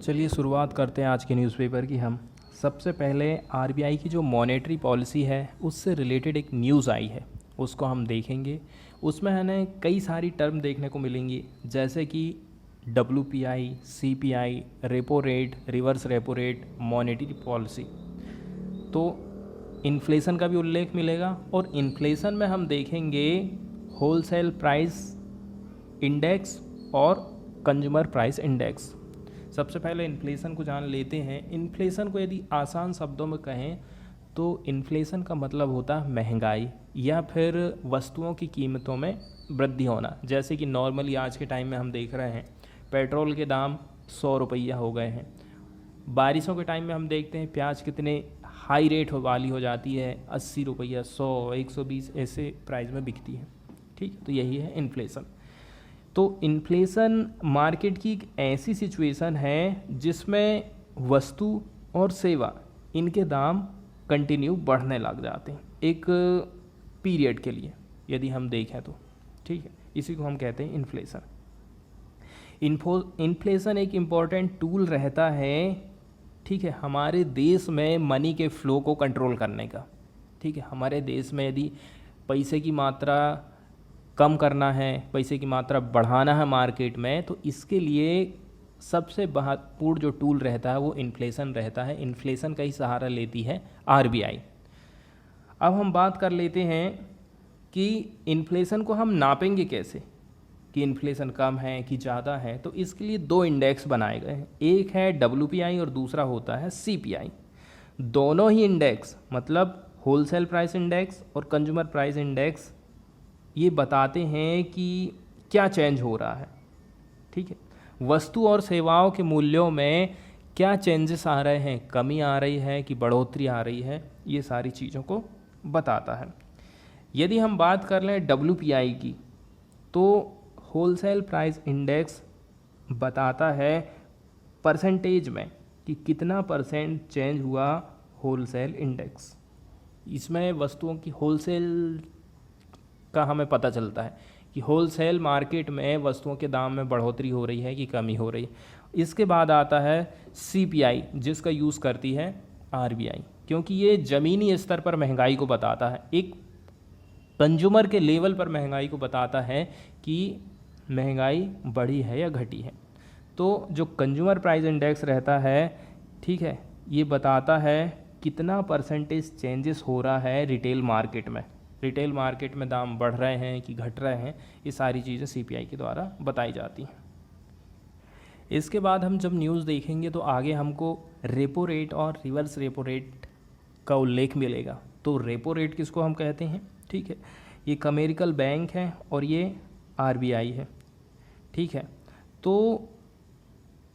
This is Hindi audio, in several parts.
चलिए शुरुआत करते हैं आज के न्यूज़पेपर की। हम सबसे पहले आरबीआई की जो मॉनेटरी पॉलिसी है उससे रिलेटेड एक न्यूज़ आई है, उसको हम देखेंगे। उसमें हमें कई सारी टर्म देखने को मिलेंगी, जैसे कि WPI, CPI, repo rate, reverse repo rate, monetary policy. तो इन्फ्लेशन का भी उल्लेख मिलेगा, और इन्फ्लेशन में हम देखेंगे होलसेल प्राइस इंडेक्स और कंज्यूमर प्राइस इंडेक्स। सबसे पहले इन्फ्लेशन को जान लेते हैं। इन्फ्लेशन को यदि आसान शब्दों में कहें तो इन्फ्लेशन का मतलब होता है महंगाई या फिर वस्तुओं की कीमतों में वृद्धि होना। जैसे कि नॉर्मली आज के टाइम में हम देख रहे हैं पेट्रोल के दाम 100 रुपया हो गए हैं। बारिशों के टाइम में हम देखते हैं प्याज कितने हाई रेट वाली हो जाती है, 80 रुपया, 100, 120 ऐसे प्राइस में बिकती है। ठीक, तो यही है इन्फ्लेशन। तो इन्फ्लेशन मार्केट की एक ऐसी सिचुएशन है जिसमें वस्तु और सेवा इनके दाम कंटिन्यू बढ़ने लग जाते हैं एक पीरियड के लिए, यदि हम देखें तो। ठीक है, इसी को हम कहते हैं इन्फ्लेशन। इन्फ्लेशन एक इम्पॉर्टेंट टूल रहता है, ठीक है, हमारे देश में मनी के फ्लो को कंट्रोल करने का। ठीक है, हमारे देश में यदि पैसे की मात्रा कम करना है, पैसे की मात्रा बढ़ाना है मार्केट में, तो इसके लिए सबसे महत्वपूर्ण जो टूल रहता है वो इन्फ्लेशन रहता है। इन्फ्लेशन का ही सहारा लेती है आरबीआई। अब हम बात कर लेते हैं कि इन्फ्लेशन को हम नापेंगे कैसे, कि इन्फ्लेशन कम है कि ज़्यादा है। तो इसके लिए दो इंडेक्स बनाए गए हैं, एक है WPI और दूसरा होता है CPI। दोनों ही इंडेक्स मतलब होलसेल प्राइस इंडेक्स और कंज्यूमर प्राइस इंडेक्स ये बताते हैं कि क्या चेंज हो रहा है। ठीक है, वस्तु और सेवाओं के मूल्यों में क्या चेंजेस आ रहे हैं, कमी आ रही है कि बढ़ोतरी आ रही है, ये सारी चीज़ों को बताता है। यदि हम बात कर लें WPI की, तो होलसेल प्राइस इंडेक्स बताता है परसेंटेज में कि कितना % चेंज हुआ होलसेल इंडेक्स। इसमें वस्तुओं की होलसेल का हमें पता चलता है कि होलसेल मार्केट में वस्तुओं के दाम में बढ़ोतरी हो रही है कि कमी हो रही है। इसके बाद आता है CPI, जिसका यूज़ करती है आरबीआई, क्योंकि ये ज़मीनी स्तर पर महंगाई को बताता है, एक कंज्यूमर के लेवल पर महंगाई को बताता है कि महंगाई बढ़ी है या घटी है। तो जो कंज्यूमर प्राइस इंडेक्स रहता है, ठीक है, ये बताता है कितना % चेंजेस हो रहा है रिटेल मार्केट में, रिटेल मार्केट में दाम बढ़ रहे हैं कि घट रहे हैं। ये सारी चीज़ें CPI के द्वारा बताई जाती हैं। इसके बाद हम जब न्यूज़ देखेंगे तो आगे हमको रेपो रेट और रिवर्स रेपो रेट का उल्लेख मिलेगा। तो रेपो रेट किसको हम कहते हैं, ठीक है, ये कमर्शियल बैंक है और ये आरबीआई है। ठीक है, तो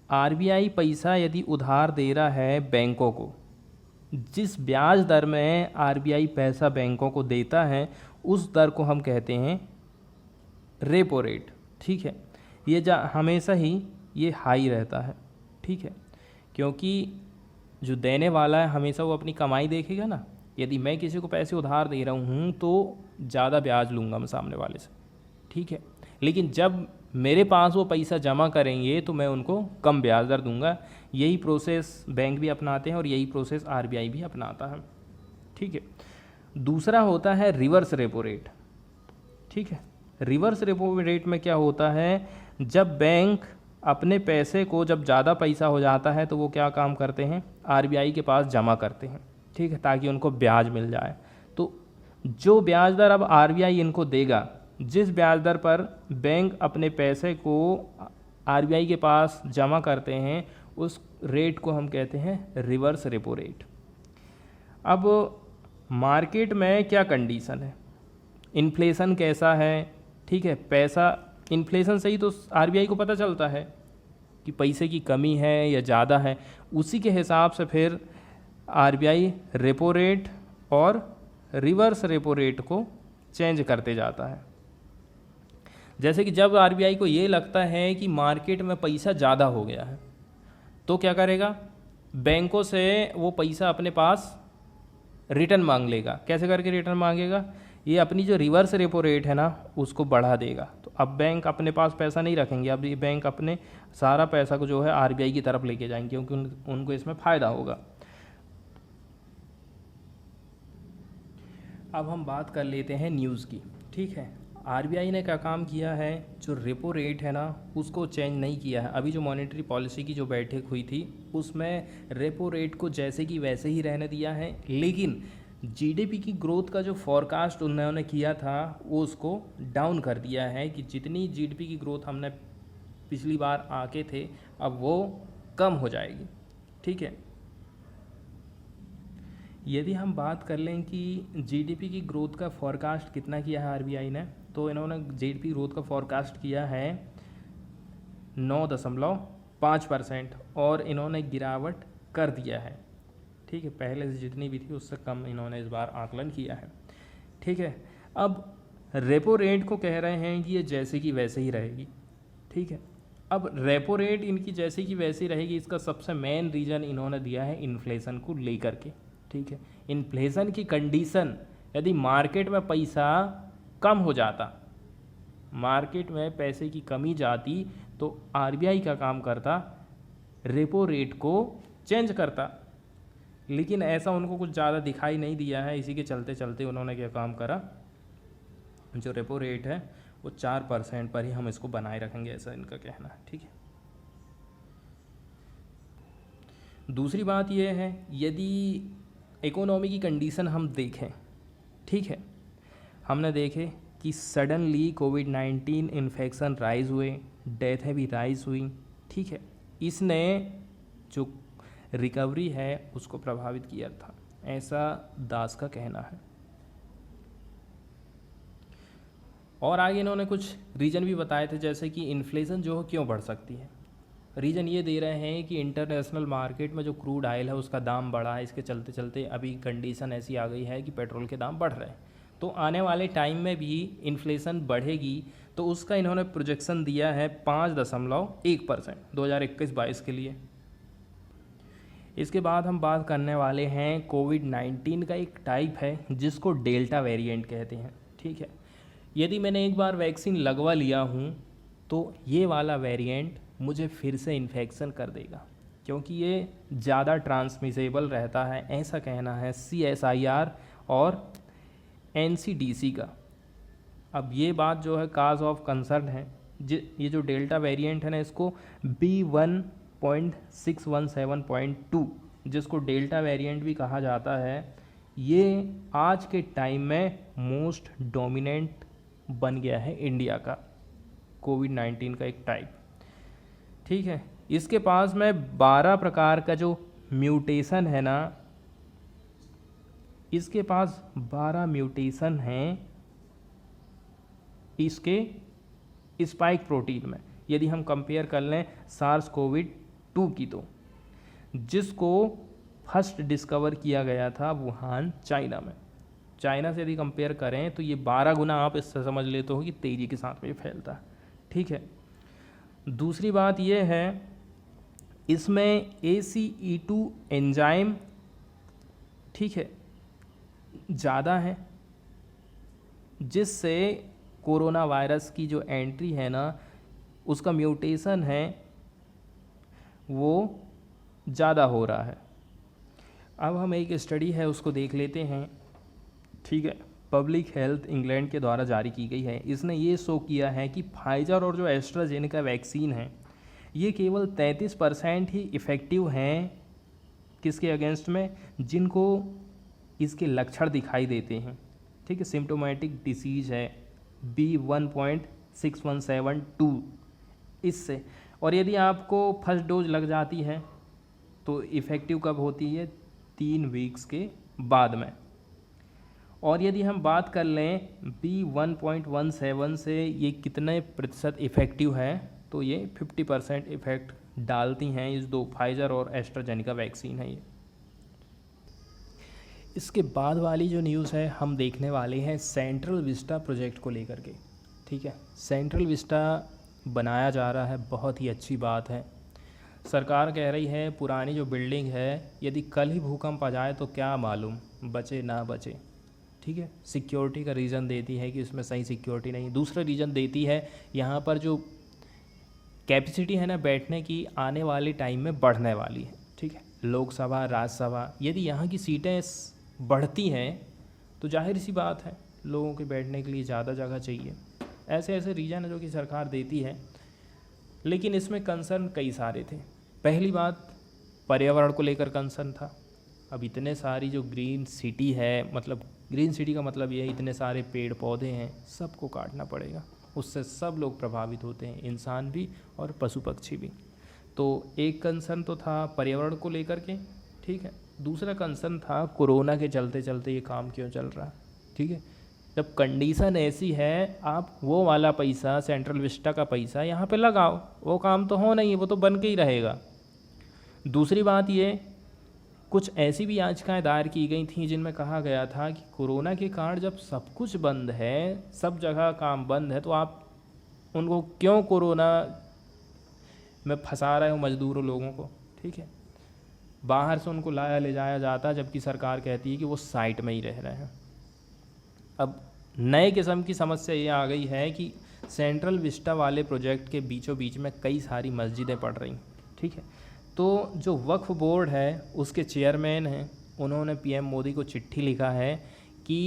आरबीआई पैसा यदि उधार दे रहा है बैंकों को, जिस ब्याज दर में आरबीआई पैसा बैंकों को देता है उस दर को हम कहते हैं रेपो रेट। ठीक है, ये हमेशा ही ये हाई रहता है। ठीक है, क्योंकि जो देने वाला है हमेशा वो अपनी कमाई देखेगा ना। यदि मैं किसी को पैसे उधार दे रहा हूँ तो ज़्यादा ब्याज लूँगा मैं सामने वाले से। ठीक है, लेकिन जब मेरे पास वो पैसा जमा करेंगे तो मैं उनको कम ब्याज दर दूंगा। यही प्रोसेस बैंक भी अपनाते हैं और यही प्रोसेस आरबीआई भी अपनाता है। ठीक है, दूसरा होता है रिवर्स रेपो रेट। ठीक है, रिवर्स रेपो रेट में क्या होता है, जब बैंक अपने पैसे को, जब ज़्यादा पैसा हो जाता है तो वो क्या काम करते हैं, आरबीआई के पास जमा करते हैं। ठीक है, ताकि उनको ब्याज मिल जाए। तो जो ब्याज दर अब आरबीआई इनको देगा, जिस ब्याज दर पर बैंक अपने पैसे को आरबीआई के पास जमा करते हैं, उस रेट को हम कहते हैं रिवर्स रेपो रेट। अब मार्केट में क्या कंडीशन है, इन्फ्लेशन कैसा है, ठीक है, पैसा इन्फ्लेशन से ही तो आरबीआई को पता चलता है कि पैसे की कमी है या ज़्यादा है। उसी के हिसाब से फिर आरबीआई रेपो रेट और रिवर्स रेपो रेट को चेंज करते जाता है। जैसे कि जब आरबीआई को ये लगता है कि मार्केट में पैसा ज़्यादा हो गया है तो क्या करेगा, बैंकों से वो पैसा अपने पास रिटर्न मांग लेगा। कैसे करके रिटर्न मांगेगा, ये अपनी जो रिवर्स रेपो रेट है ना उसको बढ़ा देगा। तो अब बैंक अपने पास पैसा नहीं रखेंगे, अब ये बैंक अपने सारा पैसा को जो है आरबीआई की तरफ लेके जाएंगे, क्योंकि उनको इसमें फ़ायदा होगा। अब हम बात कर लेते हैं न्यूज़ की। ठीक है, आरबीआई ने क्या काम किया है, जो रेपो रेट है ना उसको चेंज नहीं किया है। अभी जो मॉनेटरी पॉलिसी की जो बैठक हुई थी उसमें रेपो रेट को जैसे कि वैसे ही रहने दिया है, लेकिन जीडीपी की ग्रोथ का जो फॉरकास्ट उन्होंने किया था वो उसको डाउन कर दिया है, कि जितनी जीडीपी की ग्रोथ हमने पिछली बार आके थे अब वो कम हो जाएगी। ठीक है, यदि हम बात कर लें कि जीडीपी की ग्रोथ का फॉरकास्ट कितना किया है आरबीआई ने, तो इन्होंने जीडीपी ग्रोथ का फॉरकास्ट किया है 9.5%, और इन्होंने गिरावट कर दिया है। ठीक है, पहले से जितनी भी थी उससे कम इन्होंने इस बार आकलन किया है। ठीक है, अब रेपो रेट को कह रहे हैं कि ये जैसे कि वैसे ही रहेगी। ठीक है, अब रेपो रेट इनकी जैसे कि वैसे ही रहेगी, इसका सबसे मेन रीज़न इन्होंने दिया है इन्फ्लेशन को लेकर के। ठीक है, इन्फ्लेशन की कंडीशन, यदि मार्केट में पैसा कम हो जाता, मार्केट में पैसे की कमी जाती, तो आरबीआई का काम करता, रेपो रेट को चेंज करता, लेकिन ऐसा उनको कुछ ज़्यादा दिखाई नहीं दिया है। इसी के चलते चलते उन्होंने क्या काम करा, जो रेपो रेट है वो 4% पर ही हम इसको बनाए रखेंगे, ऐसा इनका कहना है। ठीक है, दूसरी बात यह है, यदि इकोनॉमी की कंडीशन हम देखें, ठीक है, हमने देखे कि सडनली कोविड-19 इन्फेक्शन राइज़ हुए, डेथें भी राइज़ हुई। ठीक है, इसने जो रिकवरी है उसको प्रभावित किया था, ऐसा दास का कहना है। और आगे इन्होंने कुछ रीज़न भी बताए थे, जैसे कि इन्फ्लेशन जो क्यों बढ़ सकती है। रीज़न ये दे रहे हैं कि इंटरनेशनल मार्केट में जो क्रूड ऑयल है उसका दाम बढ़ा है, इसके चलते चलते अभी कंडीशन ऐसी आ गई है कि पेट्रोल के दाम बढ़ रहे हैं, तो आने वाले टाइम में भी इन्फ्लेशन बढ़ेगी। तो उसका इन्होंने प्रोजेक्शन दिया है 5.1% 2021-22 के लिए। इसके बाद हम बात करने वाले हैं कोविड-19 का एक टाइप है जिसको डेल्टा वेरिएंट कहते हैं। ठीक है, यदि मैंने एक बार वैक्सीन लगवा लिया हूँ तो ये वाला वेरिएंट मुझे फिर से इन्फेक्शन कर देगा, क्योंकि ये ज़्यादा ट्रांसमिसेबल रहता है, ऐसा कहना है CSIR और NCDC का। अब ये बात जो है काज ऑफ कंसर्न है, ये जो डेल्टा वेरिएंट है ना, इसको B1.617.2 जिसको डेल्टा वेरिएंट भी कहा जाता है, ये आज के टाइम में मोस्ट डोमिनेंट बन गया है इंडिया का, कोविड-19 का एक टाइप। ठीक है, इसके पास में 12 प्रकार का जो म्यूटेशन है ना, इसके पास 12 म्यूटेशन हैं इसके स्पाइक प्रोटीन में। यदि हम कंपेयर कर लें SARS-CoV-2 की, तो जिसको फर्स्ट डिस्कवर किया गया था वुहान चाइना में, चाइना से यदि कंपेयर करें तो ये 12 गुना आप इससे समझ लेते हो कि तेज़ी के साथ में ये फैलता है। ठीक है, दूसरी बात ये है, इसमें ACE2 एंजाइम, ठीक है, ज़्यादा है, जिससे कोरोना वायरस की जो एंट्री है ना, उसका म्यूटेशन है वो ज़्यादा हो रहा है। अब हम एक स्टडी है उसको देख लेते हैं। ठीक है, पब्लिक हेल्थ इंग्लैंड के द्वारा जारी की गई है। इसने ये शो किया है कि फाइजर और जो एस्ट्राजेनेका वैक्सीन है ये केवल 33% ही इफ़ेक्टिव हैं, किसके अगेंस्ट में, जिनको इसके लक्षण दिखाई देते हैं। ठीक है, सिम्टोमेटिक डिसीज़ है B1.6172 इससे। और यदि आपको फर्स्ट डोज लग जाती है तो इफ़ेक्टिव कब होती है, 3 वीक्स के बाद में। और यदि हम बात कर लें B1.17 से ये कितने प्रतिशत इफ़ेक्टिव है, तो ये 50% इफ़ेक्ट डालती हैं इस दो, फाइजर और एस्ट्राजेनेका वैक्सीन है ये। इसके बाद वाली जो न्यूज़ है हम देखने वाले हैं सेंट्रल विस्टा प्रोजेक्ट को लेकर के। ठीक है, सेंट्रल विस्टा बनाया जा रहा है, बहुत ही अच्छी बात है। सरकार कह रही है पुरानी जो बिल्डिंग है यदि कल ही भूकंप आ जाए तो क्या मालूम बचे ना बचे। ठीक है, सिक्योरिटी का रीज़न देती है कि इसमें सही सिक्योरिटी नहीं। दूसरा रीज़न देती है यहाँ पर जो कैपेसिटी है ना बैठने की, आने वाले टाइम में बढ़ने वाली है। ठीक है, लोकसभा राज्यसभा यदि यहाँ की सीटें बढ़ती हैं तो जाहिर सी बात है लोगों के बैठने के लिए ज़्यादा जगह चाहिए। ऐसे ऐसे रीज़न है जो कि सरकार देती है, लेकिन इसमें कंसर्न कई सारे थे। पहली बात, पर्यावरण को लेकर कंसर्न था। अब इतने सारी जो ग्रीन सिटी है, मतलब ग्रीन सिटी का मतलब ये है इतने सारे पेड़ पौधे हैं, सबको काटना पड़ेगा। उससे सब लोग प्रभावित होते हैं, इंसान भी और पशु पक्षी भी। तो एक कंसर्न तो था पर्यावरण को लेकर के, ठीक है। दूसरा कंसर्न था कोरोना के चलते चलते ये काम क्यों चल रहा है, ठीक है। जब कंडीशन ऐसी है, आप वो वाला पैसा, सेंट्रल विस्टा का पैसा यहाँ पे लगाओ, वो काम तो हो नहीं, वो तो बन के ही रहेगा। दूसरी बात ये, कुछ ऐसी भी याचिकाएं दायर की गई थी जिनमें कहा गया था कि कोरोना के कारण जब सब कुछ बंद है, सब जगह काम बंद है, तो आप उनको क्यों कोरोना में फंसा रहे हो मजदूरों लोगों को, ठीक है। बाहर से उनको लाया ले जाया जाता, जबकि सरकार कहती है कि वो साइट में ही रह रहे हैं। अब नए किस्म की समस्या ये आ गई है कि सेंट्रल विस्टा वाले प्रोजेक्ट के बीचों बीच में कई सारी मस्जिदें पड़ रही, ठीक है। तो जो वक्फ बोर्ड है उसके चेयरमैन हैं, उन्होंने पीएम मोदी को चिट्ठी लिखा है कि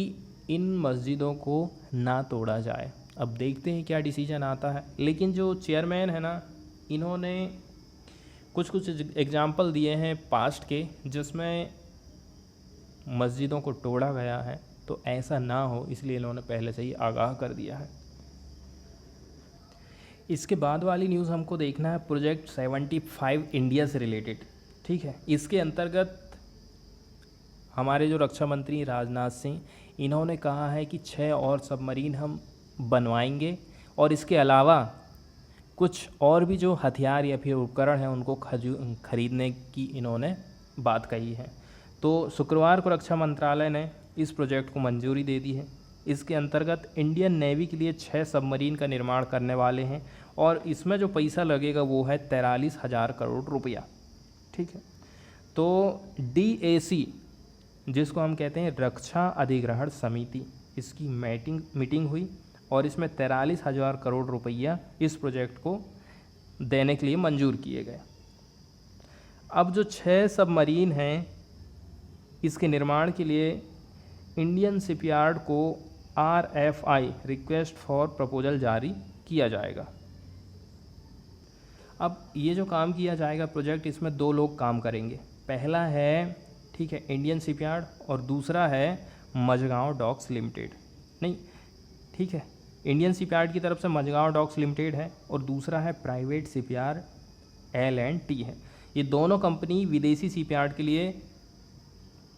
इन मस्जिदों को ना तोड़ा जाए। अब देखते हैं क्या डिसीजन आता है। लेकिन जो चेयरमैन है ना, इन्होंने कुछ एग्जाम्पल दिए हैं पास्ट के जिसमें मस्जिदों को तोड़ा गया है, तो ऐसा ना हो इसलिए इन्होंने पहले से ही आगाह कर दिया है। इसके बाद वाली न्यूज़ हमको देखना है प्रोजेक्ट 75 इंडिया से रिलेटेड, ठीक है। इसके अंतर्गत हमारे जो रक्षा मंत्री राजनाथ सिंह, इन्होंने कहा है कि 6 और सबमरीन हम बनवाएंगे, और इसके अलावा कुछ और भी जो हथियार या फिर उपकरण हैं उनको खरीदने की इन्होंने बात कही है। तो शुक्रवार को रक्षा मंत्रालय ने इस प्रोजेक्ट को मंजूरी दे दी है। इसके अंतर्गत इंडियन नेवी के लिए 6 सबमरीन का निर्माण करने वाले हैं, और इसमें जो पैसा लगेगा वो है 43,000 करोड़ रुपया, ठीक है। तो DAC, जिसको हम कहते हैं रक्षा अधिग्रहण समिति, इसकी मीटिंग हुई और इसमें 43,000 करोड़ रुपया इस प्रोजेक्ट को देने के लिए मंजूर किए गए। अब जो 6 सबमरीन हैं, इसके निर्माण के लिए इंडियन शिपयार्ड को RFI रिक्वेस्ट फॉर प्रपोजल जारी किया जाएगा। अब ये जो काम किया जाएगा प्रोजेक्ट, इसमें 2 लोग काम करेंगे। पहला है, ठीक है, इंडियन शिपयार्ड, और दूसरा है मझगांव डॉक्स लिमिटेड। नहीं, ठीक है, इंडियन शिपयार्ड की तरफ से मझगांव डॉक्स लिमिटेड है और दूसरा है प्राइवेट शिपयार्ड L&T है। ये दोनों कंपनी विदेशी शिपयार्ड के लिए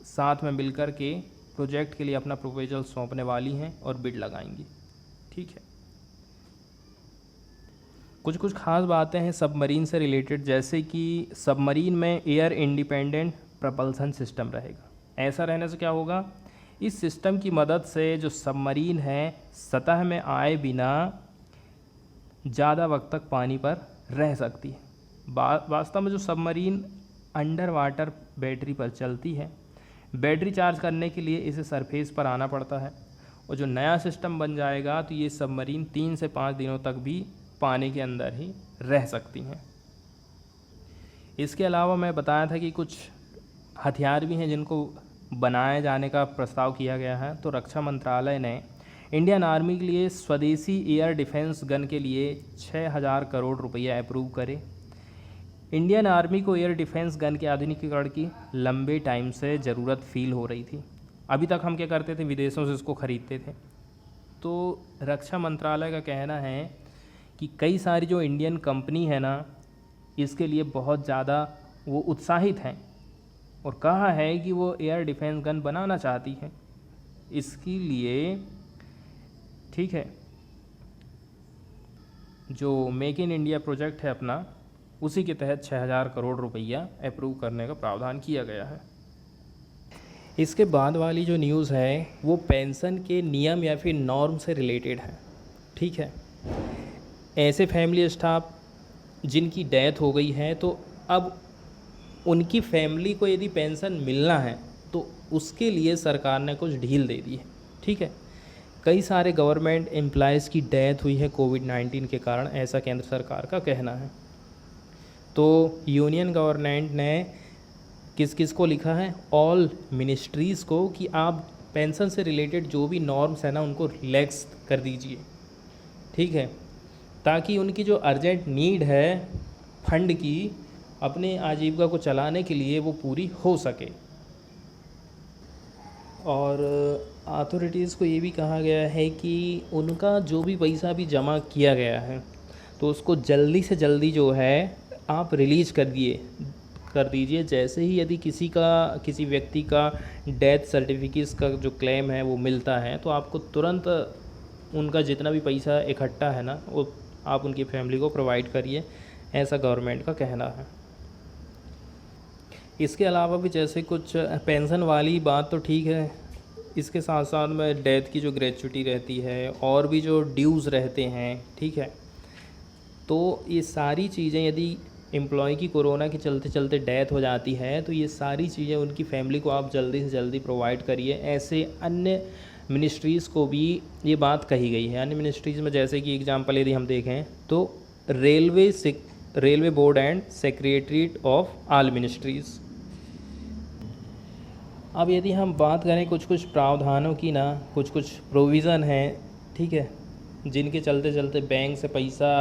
साथ में मिलकर के प्रोजेक्ट के लिए अपना प्रपोजल सौंपने वाली हैं और बिड लगाएंगी, ठीक है। कुछ खास बातें हैं सबमरीन से रिलेटेड, जैसे कि सबमरीन में एयर इंडिपेंडेंट प्रपल्सन सिस्टम रहेगा। ऐसा रहने से क्या होगा, इस सिस्टम की मदद से जो सबमरीन है सतह में आए बिना ज़्यादा वक्त तक पानी पर रह सकती है। वास्तव में जो सबमरीन अंडर वाटर बैटरी पर चलती है, बैटरी चार्ज करने के लिए इसे सरफेस पर आना पड़ता है, और जो नया सिस्टम बन जाएगा तो ये सबमरीन 3 से 5 दिनों तक भी पानी के अंदर ही रह सकती हैं। इसके अलावा मैं बताया था कि कुछ हथियार भी हैं जिनको बनाए जाने का प्रस्ताव किया गया है। तो रक्षा मंत्रालय ने इंडियन आर्मी के लिए स्वदेशी एयर डिफेंस गन के लिए 6,000 करोड़ रुपया अप्रूव करे। इंडियन आर्मी को एयर डिफेंस गन के आधुनिकीकरण की लंबे टाइम से ज़रूरत फील हो रही थी। अभी तक हम क्या करते थे, विदेशों से इसको ख़रीदते थे। तो रक्षा मंत्रालय का कहना है कि कई सारी जो इंडियन कंपनी है ना, इसके लिए बहुत ज़्यादा वो उत्साहित हैं और कहा है कि वो एयर डिफेंस गन बनाना चाहती है। इसके लिए, ठीक है, जो मेक इन इंडिया प्रोजेक्ट है अपना, उसी के तहत 6,000 करोड़ रुपया अप्रूव करने का प्रावधान किया गया है। इसके बाद वाली जो न्यूज़ है वो पेंशन के नियम या फिर नॉर्म से रिलेटेड है, ठीक है। ऐसे फैमिली स्टाफ जिनकी डेथ हो गई है, तो अब उनकी फैमिली को यदि पेंशन मिलना है तो उसके लिए सरकार ने कुछ ढील दे दी है। ठीक है। कई सारे गवर्नमेंट एम्प्लॉयज़ की डेथ हुई है कोविड-19 के कारण, ऐसा केंद्र सरकार का कहना है। तो यूनियन गवर्नमेंट ने किस किस को लिखा है, ऑल मिनिस्ट्रीज़ को, कि आप पेंशन से रिलेटेड जो भी नॉर्म्स है ना उनको रिलैक्स कर दीजिए, ठीक है, ताकि उनकी जो अर्जेंट नीड है फंड की अपने आजीविका को चलाने के लिए वो पूरी हो सके। और अथॉरिटीज़ को ये भी कहा गया है कि उनका जो भी पैसा भी जमा किया गया है तो उसको जल्दी से जल्दी जो है आप रिलीज़ कर दीजिए। जैसे ही यदि किसी व्यक्ति का डेथ सर्टिफिकेट्स का जो क्लेम है वो मिलता है तो आपको तुरंत उनका जितना भी पैसा इकट्ठा है ना वो आप उनकी फैमिली को प्रोवाइड करिए, ऐसा गवर्नमेंट का कहना है। इसके अलावा भी जैसे कुछ पेंशन वाली बात तो ठीक है, इसके साथ साथ में डेथ की जो ग्रेच्युटी रहती है और भी जो ड्यूज़ रहते हैं, ठीक है, तो ये सारी चीज़ें यदि एम्प्लॉय की कोरोना के चलते चलते डेथ हो जाती है तो ये सारी चीज़ें उनकी फैमिली को आप जल्दी से जल्दी प्रोवाइड करिए। ऐसे अन्य मिनिस्ट्रीज़ को भी ये बात कही गई है। अन्य मिनिस्ट्रीज़ में जैसे कि एग्जांपल यदि हम देखें तो railway board and secretariat of all ministries. अब यदि हम बात करें कुछ कुछ प्रावधानों की ना, कुछ कुछ प्रोविज़न हैं, ठीक है, जिनके चलते चलते बैंक से पैसा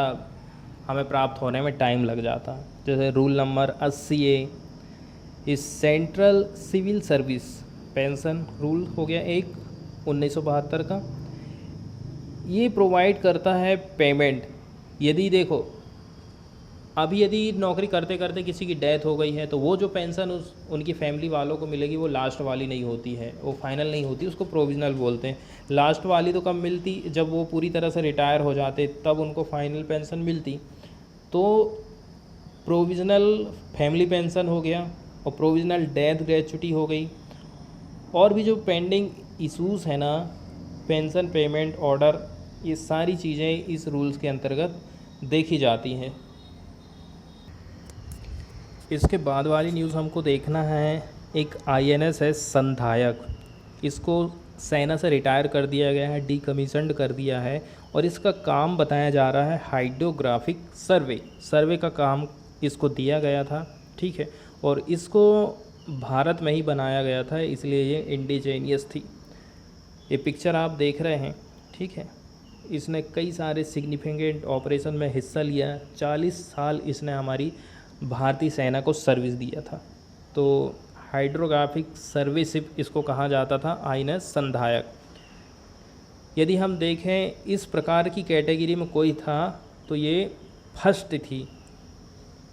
हमें प्राप्त होने में टाइम लग जाता। जैसे रूल नंबर 80A इस central civil service pension rule हो गया एक 1972 का। ये प्रोवाइड करता है पेमेंट। यदि देखो अभी यदि नौकरी करते करते किसी की डेथ हो गई है तो वो जो पेंशन उनकी फैमिली वालों को मिलेगी वो लास्ट वाली नहीं होती है, वो फाइनल नहीं होती, उसको प्रोविज़नल बोलते हैं। लास्ट वाली तो कब मिलती, जब वो पूरी तरह से रिटायर हो जाते तब उनको फाइनल पेंशन मिलती। तो प्रोविज़नल फैमिली पेंशन हो गया और प्रोविज़नल डेथ ग्रेच्युटी हो गई। और भी जो पेंडिंग इशूज़ है ना, पेंशन पेमेंट ऑर्डर, ये सारी चीज़ें इस रूल्स के अंतर्गत देखी जाती हैं। इसके बाद वाली न्यूज़ हमको देखना है, एक INS है संधायक, इसको सेना से रिटायर कर दिया गया है, डीकमीशन्ड कर दिया है और इसका काम बताया जा रहा है हाइड्रोग्राफिक सर्वे का काम इसको दिया गया था, ठीक है, और इसको भारत में ही बनाया गया था, इसलिए ये इंडिजीनियस थी। ये पिक्चर आप देख रहे हैं, ठीक है, इसने कई सारे सिग्निफिकेंट ऑपरेशन में हिस्सा लिया। 40 साल इसने हमारी भारतीय सेना को सर्विस दिया था। तो हाइड्रोग्राफिक सर्वेशिप इसको कहा जाता था, INS संधायक। यदि हम देखें इस प्रकार की कैटेगरी में कोई था तो ये फर्स्ट थी।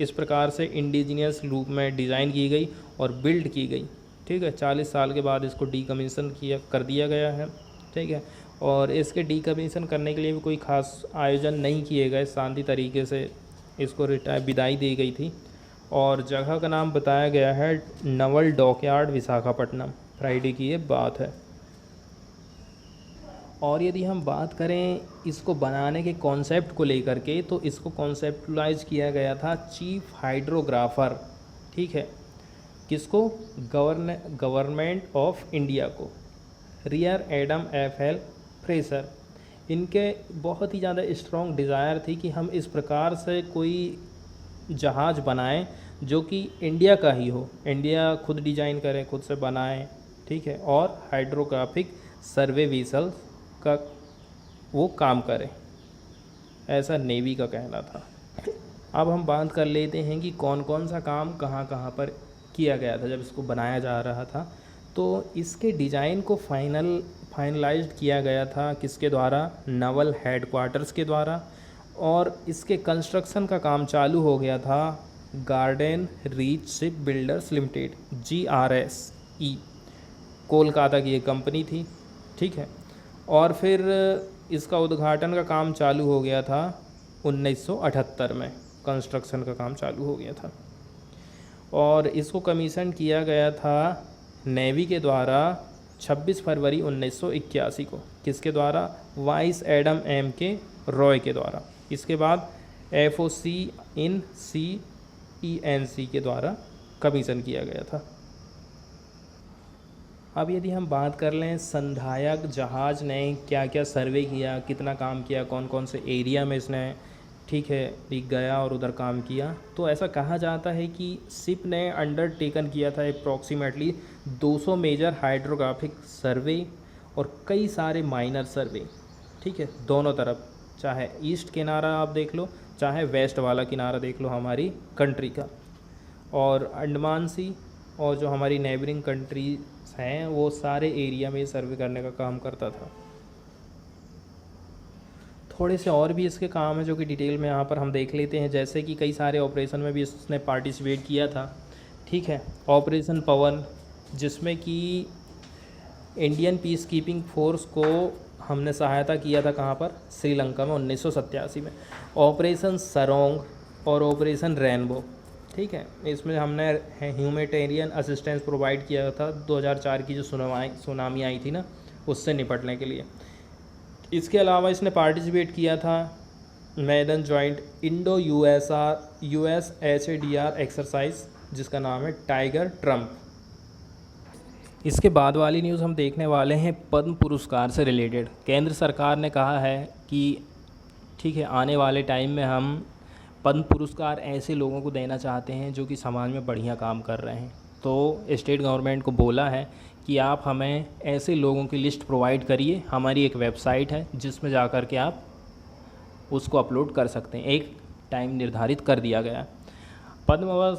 इस प्रकार से इंडिजीनियस रूप में डिज़ाइन की गई और बिल्ड की गई, ठीक है। 40 साल के बाद इसको डीकमीशन कर दिया गया है, ठीक है, और इसके डीकमीशन करने के लिए भी कोई ख़ास आयोजन नहीं किए गए, शांति तरीके से इसको विदाई दी गई थी। और जगह का नाम बताया गया है नवल डॉकयार्ड विशाखापट्टनम, फ्राइडे की ये बात है। और यदि हम बात करें इसको बनाने के कॉन्सेप्ट को लेकर के, तो इसको कॉन्सेप्टलाइज किया गया था चीफ हाइड्रोग्राफर, ठीक है, किसको, गवर्नमेंट ऑफ इंडिया को, रियर एडम FL फ्रेसर। इनके बहुत ही ज़्यादा स्ट्रॉन्ग डिज़ायर थी कि हम इस प्रकार से कोई जहाज़ बनाएं जो कि इंडिया का ही हो, इंडिया खुद डिज़ाइन करें, खुद से बनाएं, ठीक है, और हाइड्रोग्राफिक सर्वे वेसल्स का वो काम करें, ऐसा नेवी का कहना था। अब हम बात कर लेते हैं कि कौन कौन सा काम कहाँ कहाँ पर किया गया था जब इसको बनाया जा रहा था। तो इसके डिज़ाइन को फाइनलाइज्ड किया गया था किसके द्वारा, नवल हेडक्वार्टर्स के द्वारा, और इसके कंस्ट्रक्शन का काम चालू हो गया था garden reach ship builders limited, GRSE, Kolkata की एक कंपनी थी, ठीक है। और फिर इसका उद्घाटन का काम चालू हो गया था 1978 में, कंस्ट्रक्शन का काम चालू हो गया था। और इसको कमीशन किया गया था नेवी के द्वारा 26 फरवरी 1981 को, किसके द्वारा, वाइस एडम MK रॉय के द्वारा। इसके बाद FOC इन CENC के द्वारा कमीशन किया गया था। अब यदि हम बात कर लें संधायक जहाज़ ने क्या क्या सर्वे किया, कितना काम किया, कौन कौन से एरिया में इसने ठीक है एक गया और उधर काम किया, तो ऐसा कहा जाता है कि शिप ने अंडरटेकन किया था अप्रॉक्सीमेटली 200 मेजर हाइड्रोग्राफिक सर्वे और कई सारे माइनर सर्वे, ठीक है, दोनों तरफ, चाहे ईस्ट किनारा आप देख लो चाहे वेस्ट वाला किनारा देख लो हमारी कंट्री का, और अंडमान सी और जो हमारी नेबरिंग कंट्रीज हैं वो सारे एरिया में सर्वे करने का काम करता था। थोड़े से और भी इसके काम है जो कि डिटेल में यहाँ पर हम देख लेते हैं, जैसे कि कई सारे ऑपरेशन में भी इसने पार्टिसिपेट किया था, ठीक है। ऑपरेशन पवन, जिसमें कि इंडियन पीस कीपिंग फोर्स को हमने सहायता किया था कहाँ पर, श्रीलंका में 1987 में। ऑपरेशन सरोंग और ऑपरेशन रेनबो, ठीक है, इसमें हमने ह्यूमैनिटेरियन असिस्टेंस प्रोवाइड किया था 2004 की जो सुनामी आई थी ना, उससे निपटने के लिए। इसके अलावा इसने पार्टिसिपेट किया था maiden joint Indo USHADR exercise, जिसका नाम है टाइगर ट्रम्प। इसके बाद वाली न्यूज़ हम देखने वाले हैं पद्म पुरस्कार से रिलेटेड। केंद्र सरकार ने कहा है कि ठीक है आने वाले टाइम में हम पद्म पुरस्कार ऐसे लोगों को देना चाहते हैं जो कि समाज में बढ़िया काम कर रहे हैं। तो स्टेट गवर्नमेंट को बोला है कि आप हमें ऐसे लोगों की लिस्ट प्रोवाइड करिए, हमारी एक वेबसाइट है जिसमें जा कर के आप उसको अपलोड कर सकते हैं। एक टाइम निर्धारित कर दिया गया है। पद्म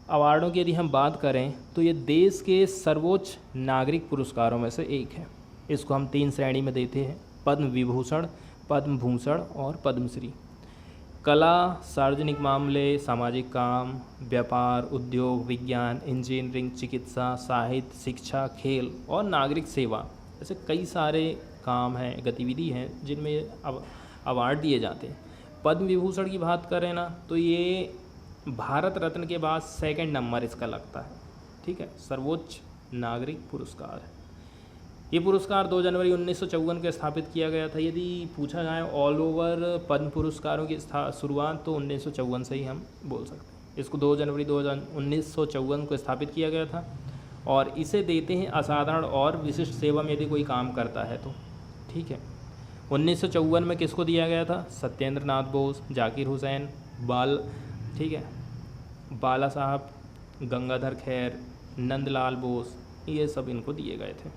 अवार्डों की यदि हम बात करें तो ये देश के सर्वोच्च नागरिक पुरस्कारों में से एक है। इसको हम 3 श्रेणी में देते हैं, पद्म विभूषण, पद्म भूषण और पद्मश्री। कला, सार्वजनिक मामले, सामाजिक काम, व्यापार, उद्योग, विज्ञान, इंजीनियरिंग, चिकित्सा, साहित्य, शिक्षा, खेल और नागरिक सेवा, ऐसे कई सारे काम हैं, गतिविधि हैं जिनमें अवार्ड दिए जाते हैं। पद्म विभूषण की बात करें ना तो ये भारत रत्न के बाद 2nd नंबर इसका लगता है, ठीक है, सर्वोच्च नागरिक पुरस्कार है। ये पुरस्कार 2 जनवरी 1954 को स्थापित किया गया था। यदि पूछा जाए ऑल ओवर पद्म पुरस्कारों की शुरुआत तो 1954 से ही हम बोल सकते हैं। इसको 2 जनवरी 1954 को स्थापित किया गया था और इसे देते हैं असाधारण और विशिष्ट सेवा में यदि कोई काम करता है तो, ठीक है। 1954 में किसको दिया गया था? सत्येंद्र नाथ बोस, जाकिर हुसैन, ठीक है, बाला साहब, गंगाधर खैर, नंदलाल बोस, ये सब इनको दिए गए थे।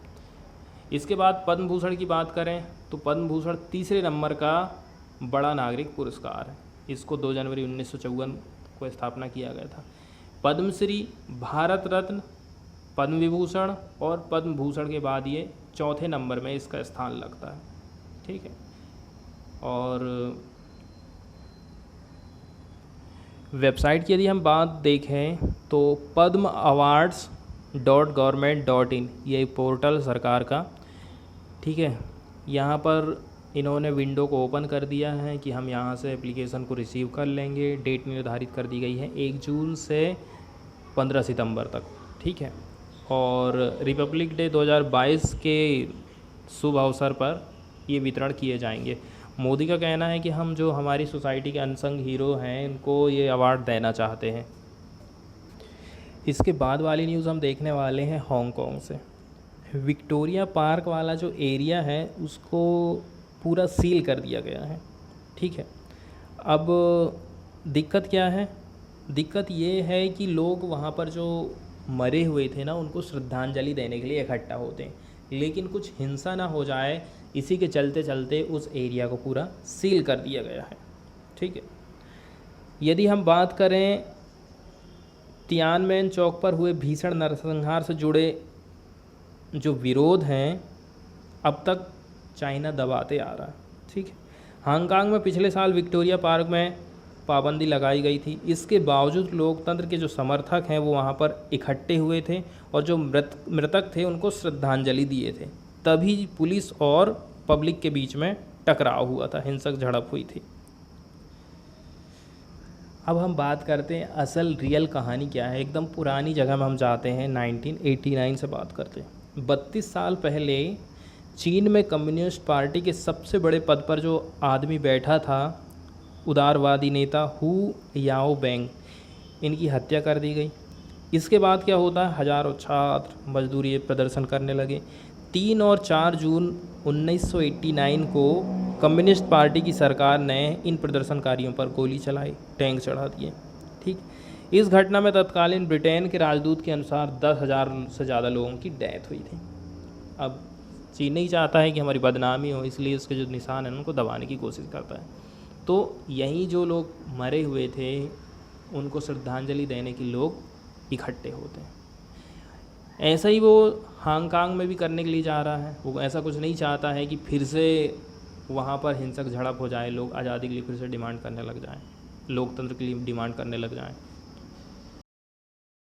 इसके बाद पद्म भूषण की बात करें तो पद्म भूषण 3रे नंबर का बड़ा नागरिक पुरस्कार है। इसको 2 जनवरी 1954 को स्थापना किया गया था। पद्मश्री, भारत रत्न, पद्म विभूषण और पद्म भूषण के बाद ये 4थे नंबर में इसका स्थान लगता है, ठीक है। और वेबसाइट की यदि हम बात देखें तो padmaAwards.government.in ये पोर्टल सरकार का, ठीक है। यहाँ पर इन्होंने विंडो को ओपन कर दिया है कि हम यहाँ से एप्लीकेशन को रिसीव कर लेंगे। डेट निर्धारित कर दी गई है 1 जून से 15 सितंबर तक, ठीक है। और रिपब्लिक डे 2022 के शुभ अवसर पर ये वितरण किए जाएंगे। मोदी का कहना है कि हम जो हमारी सोसाइटी के अनसंग हीरो हैं इनको ये अवार्ड देना चाहते हैं। इसके बाद वाली न्यूज़ हम देखने वाले हैं हांगकांग से। विक्टोरिया पार्क वाला जो एरिया है उसको पूरा सील कर दिया गया है, ठीक है। अब दिक्कत क्या है? दिक्कत ये है कि लोग वहाँ पर जो मरे हुए थे ना उनको श्रद्धांजलि देने के लिए इकट्ठा होते हैं, लेकिन कुछ हिंसा ना हो जाए इसी के चलते चलते उस एरिया को पूरा सील कर दिया गया है, ठीक है। यदि हम बात करें तियानमेन चौक पर हुए भीषण नरसंहार से जुड़े जो विरोध हैं अब तक चाइना दबाते आ रहा है, ठीक है। हांगकांग में पिछले साल विक्टोरिया पार्क में पाबंदी लगाई गई थी। इसके बावजूद लोकतंत्र के जो समर्थक हैं वो वहाँ पर इकट्ठे हुए थे और जो मृतक थे उनको श्रद्धांजलि दिए थे। तभी पुलिस और पब्लिक के बीच में टकराव हुआ था, हिंसक झड़प हुई थी। अब हम बात करते हैं असल रियल कहानी क्या है। एकदम पुरानी जगह में हम जाते हैं, 1989 से बात करते हैं। 32 साल पहले चीन में कम्युनिस्ट पार्टी के सबसे बड़े पद पर जो आदमी बैठा था, उदारवादी नेता हु याओबेंग, इनकी हत्या कर दी गई। इसके बाद क्या होता है, हज़ारों छात्र मजदूर ये प्रदर्शन करने लगे। 3 और 4 जून 1989 को कम्युनिस्ट पार्टी की सरकार ने इन प्रदर्शनकारियों पर गोली चलाई, टैंक चढ़ा दिए। ठीक, इस घटना में तत्कालीन ब्रिटेन के राजदूत के अनुसार 10,000 से ज़्यादा लोगों की डेथ हुई थी। अब चीन नहीं चाहता है कि हमारी बदनामी हो, इसलिए उसके जो निशान हैं उनको दबाने की कोशिश करता है। तो यहीं जो लोग मरे हुए थे उनको श्रद्धांजलि देने के लोग इकट्ठे होते हैं। ऐसा ही वो हांगकांग में भी करने के लिए जा रहा है। वो ऐसा कुछ नहीं चाहता है कि फिर से वहाँ पर हिंसक झड़प हो जाए, लोग आज़ादी के लिए फिर से डिमांड करने लग जाएं, लोकतंत्र के लिए डिमांड करने लग जाएं।